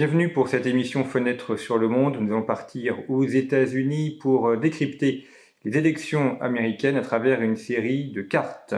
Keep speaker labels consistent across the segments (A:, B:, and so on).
A: Bienvenue pour cette émission Fenêtre sur le monde. Nous allons partir aux États-Unis pour décrypter les élections américaines à travers une série de cartes.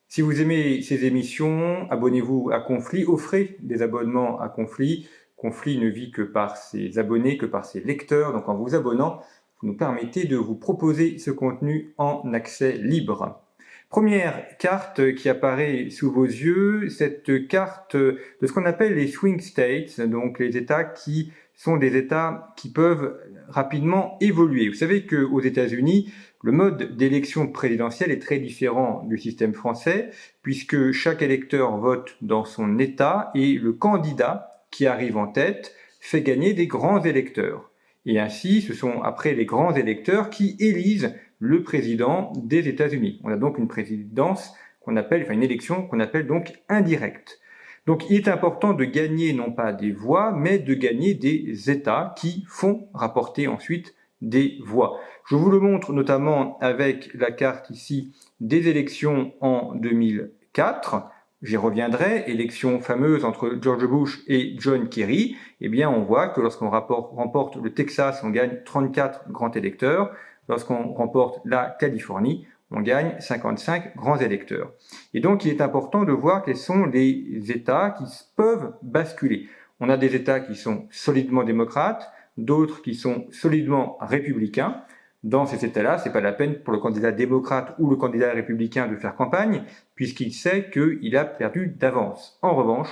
A: Si vous aimez ces émissions, abonnez-vous à Conflit, offrez des abonnements à Conflit. Conflit ne vit que par ses abonnés, que par ses lecteurs. Donc en vous abonnant, vous nous permettez de vous proposer ce contenu en accès libre. Première carte qui apparaît sous vos yeux, cette carte de ce qu'on appelle les swing states, donc les États qui sont des États qui peuvent rapidement évoluer. Vous savez qu'aux États-Unis, le mode d'élection présidentielle est très différent du système français, puisque chaque électeur vote dans son État et le candidat qui arrive en tête fait gagner des grands électeurs. Et ainsi, ce sont après les grands électeurs qui élisent le président des États-Unis. On a donc une présidence qu'on appelle, une élection qu'on appelle donc indirecte. Donc il est important de gagner non pas des voix, mais de gagner des États qui font rapporter ensuite des voix. Je vous le montre notamment avec la carte ici des élections en 2004. J'y reviendrai, élection fameuse entre George Bush et John Kerry. Eh bien, on voit que lorsqu'on remporte le Texas, on gagne 34 grands électeurs. Lorsqu'on remporte la Californie, on gagne 55 grands électeurs. Et donc, il est important de voir quels sont les États qui peuvent basculer. On a des États qui sont solidement démocrates, d'autres qui sont solidement républicains. Dans ces États-là, c'est pas la peine pour le candidat démocrate ou le candidat républicain de faire campagne, puisqu'il sait qu'il a perdu d'avance. En revanche,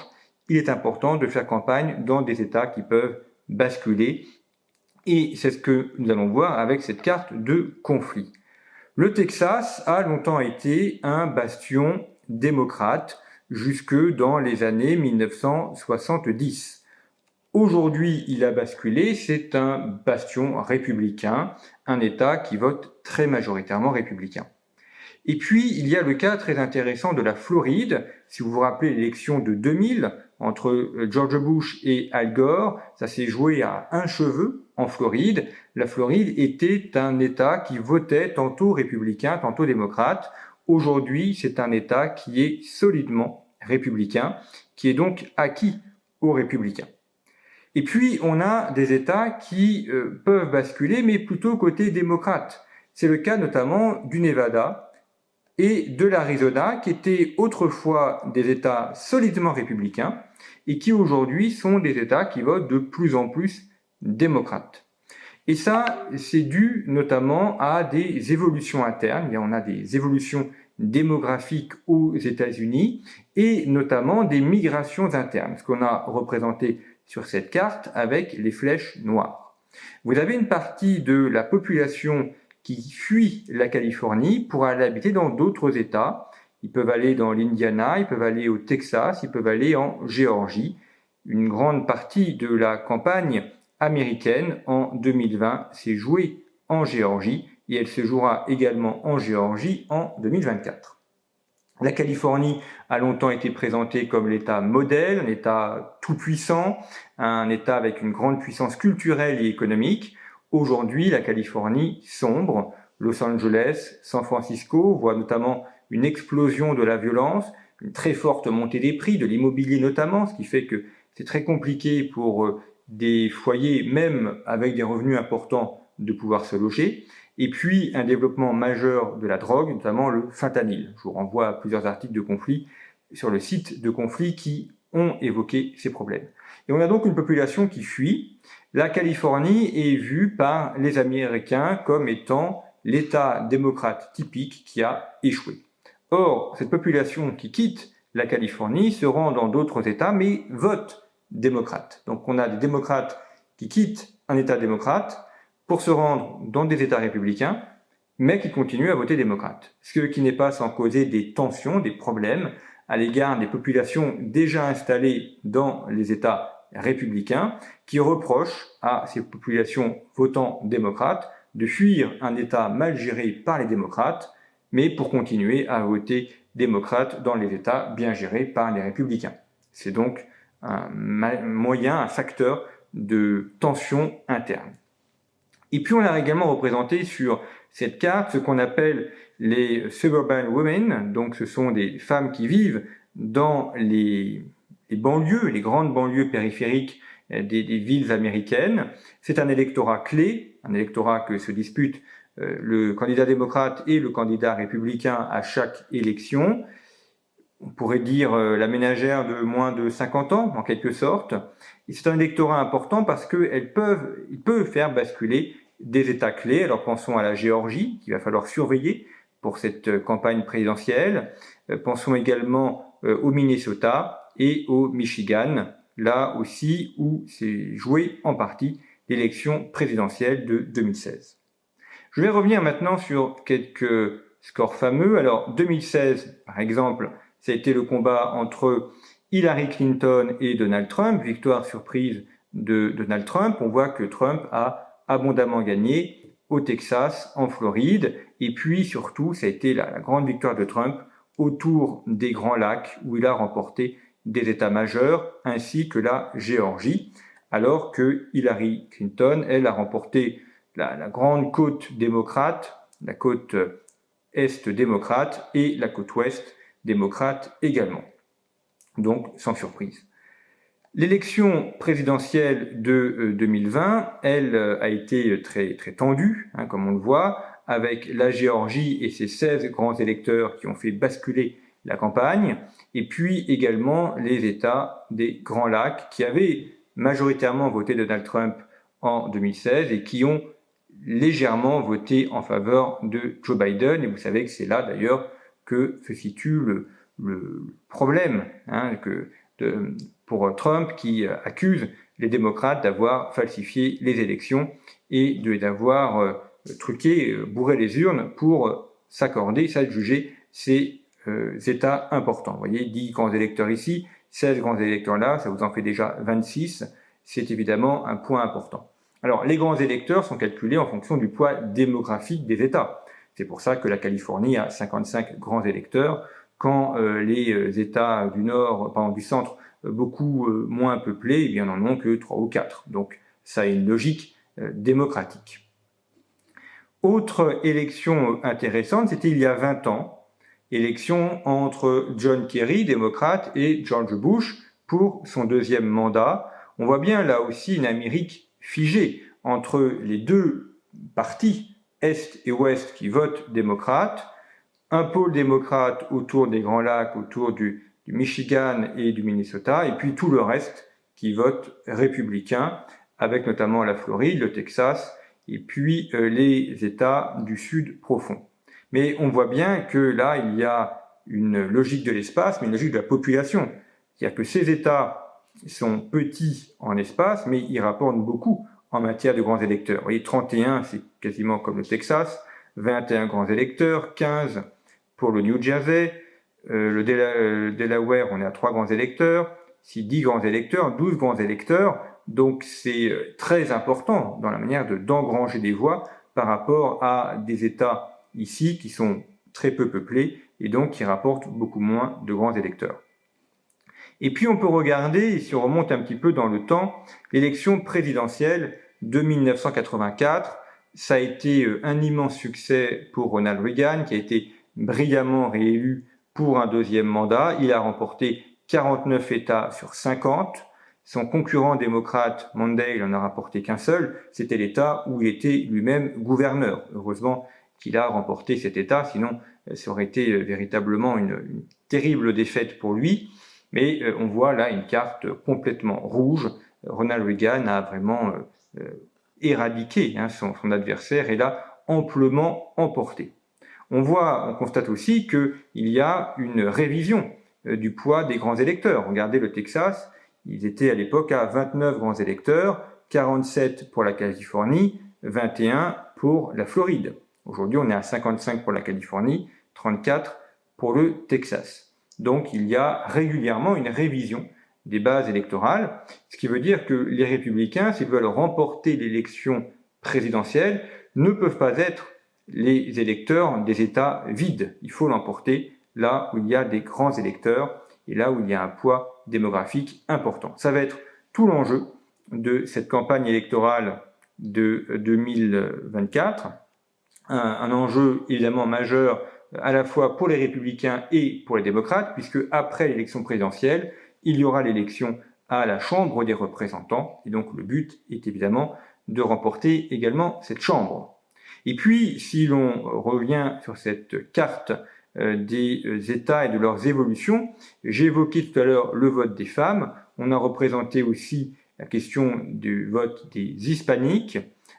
A: il est important de faire campagne dans des États qui peuvent basculer. Et c'est ce que nous allons voir avec cette carte de conflit. Le Texas a longtemps été un bastion démocrate jusque dans les années 1970. Aujourd'hui, il a basculé, c'est un bastion républicain, un État qui vote très majoritairement républicain. Et puis, il y a le cas très intéressant de la Floride. Si vous vous rappelez l'élection de 2000 entre George Bush et Al Gore, ça s'est joué à un cheveu en Floride. La Floride était un État qui votait tantôt républicain, tantôt démocrate. Aujourd'hui, c'est un État qui est solidement républicain, qui est donc acquis aux républicains. Et puis, on a des États qui peuvent basculer, mais plutôt côté démocrate. C'est le cas notamment du Nevada et de l'Arizona, qui étaient autrefois des États solidement républicains et qui aujourd'hui sont des États qui votent de plus en plus démocrates. Et ça, c'est dû notamment à des évolutions internes. On a des évolutions démographiques aux États-Unis et notamment des migrations internes, ce qu'on a représenté sur cette carte avec les flèches noires. Vous avez une partie de la population qui fuit la Californie pour aller habiter dans d'autres États. Ils peuvent aller dans l'Indiana, ils peuvent aller au Texas, ils peuvent aller en Géorgie. Une grande partie de la campagne américaine en 2020 s'est jouée en Géorgie et elle se jouera également en Géorgie en 2024. La Californie a longtemps été présentée comme l'État modèle, un État tout-puissant, un État avec une grande puissance culturelle et économique. Aujourd'hui, la Californie sombre. Los Angeles, San Francisco voient notamment une explosion de la violence, une très forte montée des prix, de l'immobilier notamment, ce qui fait que c'est très compliqué pour des foyers, même avec des revenus importants, de pouvoir se loger. Et puis un développement majeur de la drogue, notamment le fentanyl. Je vous renvoie à plusieurs articles de conflit sur le site de conflit qui ont évoqué ces problèmes. Et on a donc une population qui fuit. La Californie est vue par les Américains comme étant l'État démocrate typique qui a échoué. Or, cette population qui quitte la Californie se rend dans d'autres États, mais vote démocrate. Donc on a des démocrates qui quittent un État démocrate pour se rendre dans des États républicains, mais qui continuent à voter démocrate. Ce qui n'est pas sans causer des tensions, des problèmes à l'égard des populations déjà installées dans les États républicains, qui reprochent à ces populations votant démocrates de fuir un État mal géré par les démocrates, mais pour continuer à voter démocrate dans les États bien gérés par les républicains. C'est donc un moyen, un facteur de tension interne. Et puis on a également représenté sur cette carte ce qu'on appelle les suburban women, donc ce sont des femmes qui vivent dans les banlieues, les grandes banlieues périphériques des villes américaines. C'est un électorat clé, un électorat que se disputent le candidat démocrate et le candidat républicain à chaque élection. On pourrait dire la ménagère de moins de 50 ans, en quelque sorte. Et c'est un électorat important parce qu'il peut faire basculer des États clés. Alors pensons à la Géorgie, qu'il va falloir surveiller pour cette campagne présidentielle. Pensons également au Minnesota et au Michigan, là aussi où s'est joué en partie l'élection présidentielle de 2016. Je vais revenir maintenant sur quelques scores fameux. Alors 2016, par exemple, ça a été le combat entre Hillary Clinton et Donald Trump, victoire surprise de Donald Trump. On voit que Trump a abondamment gagné au Texas, en Floride, et puis surtout, ça a été la grande victoire de Trump autour des Grands Lacs, où il a remporté des États majeurs, ainsi que la Géorgie, alors que Hillary Clinton, elle, a remporté la grande côte démocrate, la côte est démocrate et la côte ouest démocrate également. Donc, sans surprise. L'élection présidentielle de 2020, elle a été très, très tendue, comme on le voit, avec la Géorgie et ses 16 grands électeurs qui ont fait basculer la campagne, et puis également les États des Grands Lacs qui avaient majoritairement voté Donald Trump en 2016 et qui ont légèrement voté en faveur de Joe Biden. Et vous savez que c'est là d'ailleurs que se situe le problème pour Trump, qui accuse les démocrates d'avoir falsifié les élections et d'avoir truqué, bourré les urnes pour s'adjuger ces États importants. Vous voyez, 10 grands électeurs ici, 16 grands électeurs là, ça vous en fait déjà 26. C'est évidemment un point important. Alors, les grands électeurs sont calculés en fonction du poids démographique des États. C'est pour ça que la Californie a 55 grands électeurs, quand les États du Nord, du centre, beaucoup moins peuplés, eh bien, n'en ont que 3 ou 4. Donc, ça a une logique démocratique. Autre élection intéressante, c'était il y a 20 ans, élection entre John Kerry, démocrate, et George Bush pour son deuxième mandat. On voit bien là aussi une Amérique figée entre les deux partis, Est et Ouest, qui votent démocrate, un pôle démocrate autour des Grands Lacs, autour du Michigan et du Minnesota, et puis tout le reste qui vote républicain, avec notamment la Floride, le Texas, et puis les États du Sud profond. Mais on voit bien que là, il y a une logique de l'espace, mais une logique de la population. C'est-à-dire que ces États sont petits en espace, mais ils rapportent beaucoup en matière de grands électeurs. Vous voyez, 31, c'est quasiment comme le Texas, 21 grands électeurs, 15 pour le New Jersey, le Delaware, on est à 3 grands électeurs, si 10 grands électeurs, 12 grands électeurs, donc c'est très important dans la manière d'engranger des voix par rapport à des États ici qui sont très peu peuplés et donc qui rapportent beaucoup moins de grands électeurs. Et puis on peut regarder, si on remonte un petit peu dans le temps, l'élection présidentielle de 1984, ça a été un immense succès pour Ronald Reagan, qui a été brillamment réélu pour un deuxième mandat. Il a remporté 49 États sur 50. Son concurrent démocrate, Mondale, n'en a rapporté qu'un seul. C'était l'État où il était lui-même gouverneur. Heureusement qu'il a remporté cet État, sinon ça aurait été véritablement une terrible défaite pour lui. Mais on voit là une carte complètement rouge. Ronald Reagan a vraiment éradiqué son adversaire et l'a amplement emporté. On constate aussi qu'il y a une révision du poids des grands électeurs. Regardez le Texas, ils étaient à l'époque à 29 grands électeurs, 47 pour la Californie, 21 pour la Floride. Aujourd'hui, on est à 55 pour la Californie, 34 pour le Texas. Donc, il y a régulièrement une révision des bases électorales, ce qui veut dire que les républicains, s'ils veulent remporter l'élection présidentielle, ne peuvent pas être les électeurs des États vides. Il faut l'emporter là où il y a des grands électeurs et là où il y a un poids démographique important. Ça va être tout l'enjeu de cette campagne électorale de 2024, un enjeu évidemment majeur à la fois pour les républicains et pour les démocrates, puisque après l'élection présidentielle, il y aura l'élection à la Chambre des représentants, et donc le but est évidemment de remporter également cette Chambre. Et puis, si l'on revient sur cette carte des États et de leurs évolutions, j'ai évoqué tout à l'heure le vote des femmes, on a représenté aussi la question du vote des hispaniques.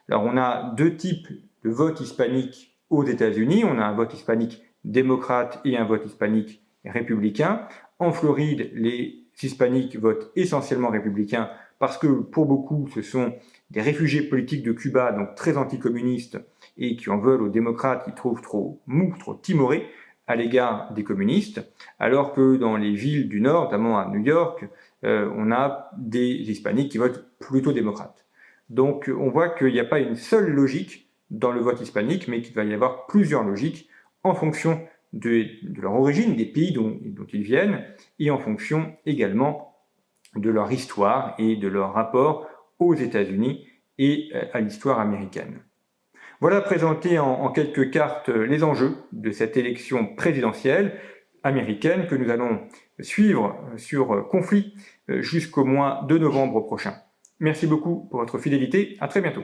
A: Alors on a deux types de vote hispanique aux États-Unis, on a un vote hispanique démocrate et un vote hispanique républicain. En Floride, les hispaniques votent essentiellement républicains parce que pour beaucoup, ce sont des réfugiés politiques de Cuba, donc très anticommunistes, et qui en veulent aux démocrates qui trouvent trop mous, trop timorés à l'égard des communistes, alors que dans les villes du Nord, notamment à New York, on a des hispaniques qui votent plutôt démocrates. Donc on voit qu'il n'y a pas une seule logique dans le vote hispanique, mais qu'il va y avoir plusieurs logiques en fonction de leur origine, des pays dont ils viennent, et en fonction également de leur histoire et de leur rapport aux États-Unis et à l'histoire américaine. Voilà présenté en quelques cartes les enjeux de cette élection présidentielle américaine que nous allons suivre sur Conflit jusqu'au mois de novembre prochain. Merci beaucoup pour votre fidélité, à très bientôt.